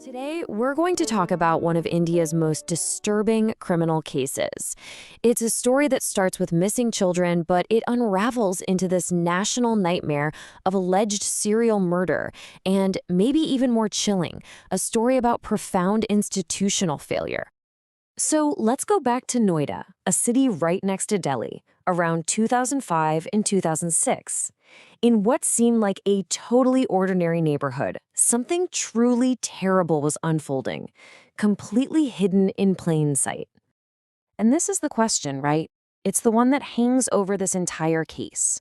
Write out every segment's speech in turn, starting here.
Today, we're going to talk about one of India's most disturbing criminal cases. It's a story that starts with missing children, but it unravels into this national nightmare of alleged serial murder, and maybe even more chilling, a story about profound institutional failure. So let's go back to Noida, a city right next to Delhi, around 2005 and 2006. In what seemed like a totally ordinary neighborhood, something truly terrible was unfolding, completely hidden in plain sight. And this is the question, right? It's the one that hangs over this entire case.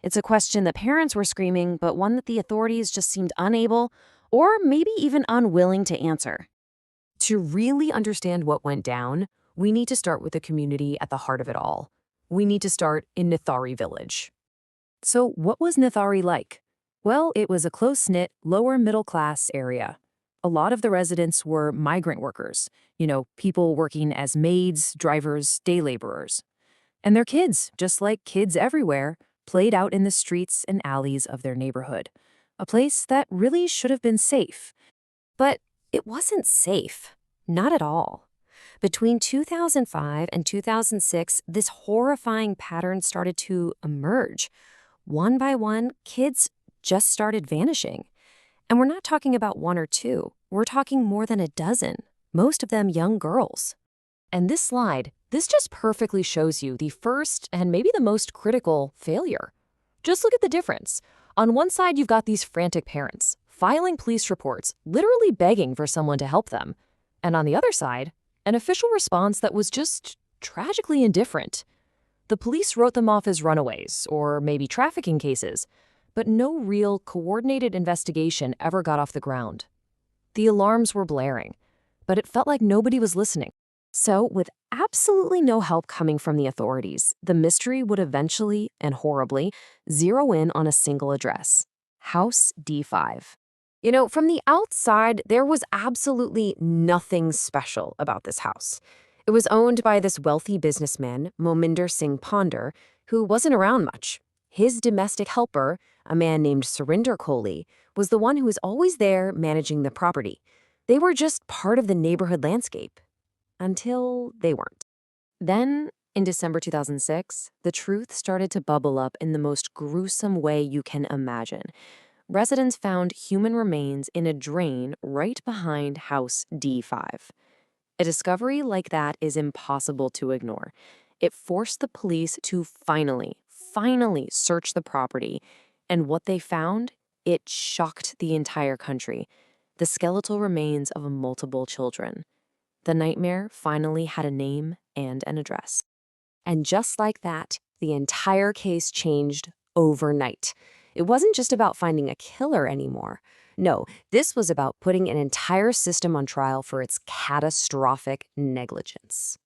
It's a question that parents were screaming, but one that the authorities just seemed unable, or maybe even unwilling to answer. To really understand what went down, we need to start with the community at the heart of it all. We need to start in Nithari village. So what was Nithari like? Well, it was a close-knit, lower-middle-class area. A lot of the residents were migrant workers, people working as maids, drivers, day laborers. And their kids, just like kids everywhere, played out in the streets and alleys of their neighborhood, a place that really should have been safe. But it wasn't safe. Not at all. Between 2005 and 2006, this horrifying pattern started to emerge. One by one, kids just started vanishing. And we're not talking about one or two. We're talking more than a dozen, most of them young girls. And this just perfectly shows you the first and maybe the most critical failure. Just look at the difference. On one side, you've got these frantic parents, filing police reports, literally begging for someone to help them. And on the other side, an official response that was just tragically indifferent. The police wrote them off as runaways, or maybe trafficking cases, but no real coordinated investigation ever got off the ground. The alarms were blaring, but it felt like nobody was listening. So, with absolutely no help coming from the authorities, the mystery would eventually, and horribly, zero in on a single address: House D5. From the outside, there was absolutely nothing special about this house. It was owned by this wealthy businessman, Mominder Singh Ponder, who wasn't around much. His domestic helper, a man named Surinder Kohli, was the one who was always there managing the property. They were just part of the neighborhood landscape. Until they weren't. Then, in December 2006, the truth started to bubble up in the most gruesome way you can imagine. Residents found human remains in a drain right behind House D5. A discovery like that is impossible to ignore. It forced the police to finally search the property, and what they found, it shocked the entire country: the skeletal remains of multiple children. The nightmare finally had a name and an address. And just like that, the entire case changed overnight. It wasn't just about finding a killer anymore. No, this was about putting an entire system on trial for its catastrophic negligence.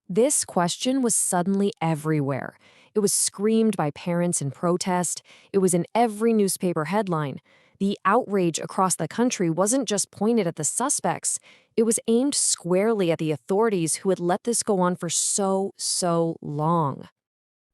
This question was suddenly everywhere. It was screamed by parents in protest. It was in every newspaper headline. The outrage across the country wasn't just pointed at the suspects. It was aimed squarely at the authorities who had let this go on for so long.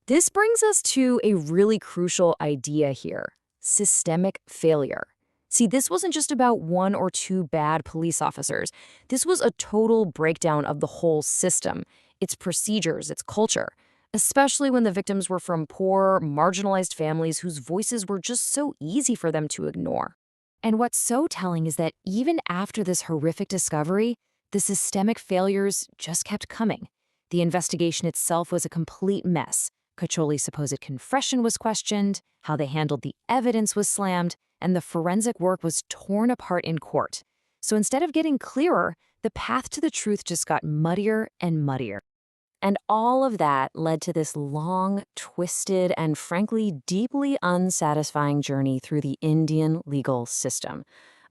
This brings us to a really crucial idea here: systemic failure. See, this wasn't just about one or two bad police officers. This was a total breakdown of the whole system, its procedures, its culture, especially when the victims were from poor, marginalized families whose voices were just so easy for them to ignore. And what's so telling is that even after this horrific discovery, the systemic failures just kept coming. The investigation itself was a complete mess. Kacholi's supposed confession was questioned, how they handled the evidence was slammed, and the forensic work was torn apart in court. So instead of getting clearer, the path to the truth just got muddier and muddier. And all of that led to this long, twisted, and frankly deeply unsatisfying journey through the Indian legal system.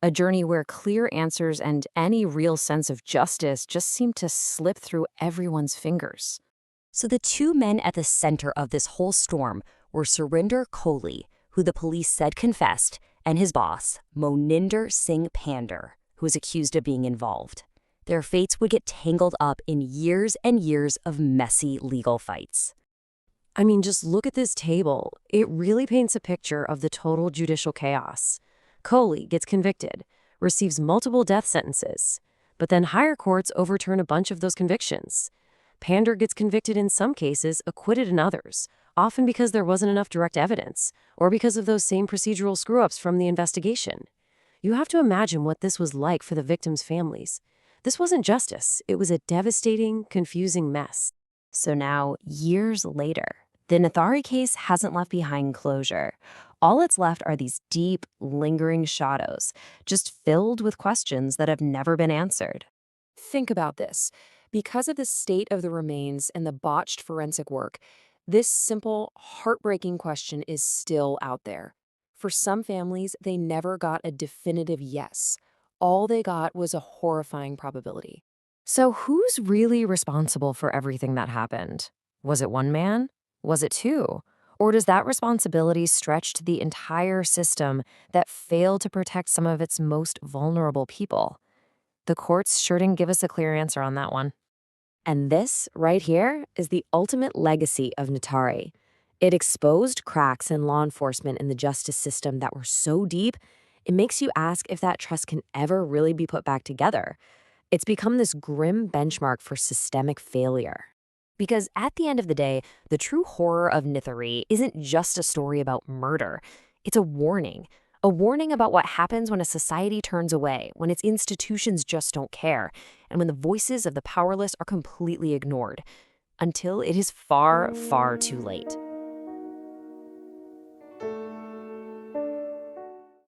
A journey where clear answers and any real sense of justice just seemed to slip through everyone's fingers. So the two men at the center of this whole storm were Surinder Kohli, who the police said confessed, and his boss, Mominder Singh Ponder, who was accused of being involved. Their fates would get tangled up in years and years of messy legal fights. I mean, just look at this table. It really paints a picture of the total judicial chaos. Kohli gets convicted. receives multiple death sentences. But then higher courts overturn a bunch of those convictions. Pander gets convicted in some cases, acquitted in others, often because there wasn't enough direct evidence, or because of those same procedural screw-ups from the investigation. You have to imagine what this was like for the victims' families. This wasn't justice. It was a devastating, confusing mess. So now, years later, the Nithari case hasn't left behind closure. All it's left are these deep, lingering shadows, just filled with questions that have never been answered. Think about this. Because of the state of the remains and the botched forensic work, this simple, heartbreaking question is still out there. For some families, they never got a definitive yes. All they got was a horrifying probability. So who's really responsible for everything that happened? Was it one man? Was it two? Or does that responsibility stretch to the entire system that failed to protect some of its most vulnerable people? The courts sure didn't give us a clear answer on that one. And this, right here, is the ultimate legacy of Nithari. It exposed cracks in law enforcement and the justice system that were so deep, it makes you ask if that trust can ever really be put back together. It's become this grim benchmark for systemic failure. Because at the end of the day, the true horror of Nithari isn't just a story about murder. It's a warning. A warning about what happens when a society turns away, when its institutions just don't care, and when the voices of the powerless are completely ignored. Until it is far, far too late.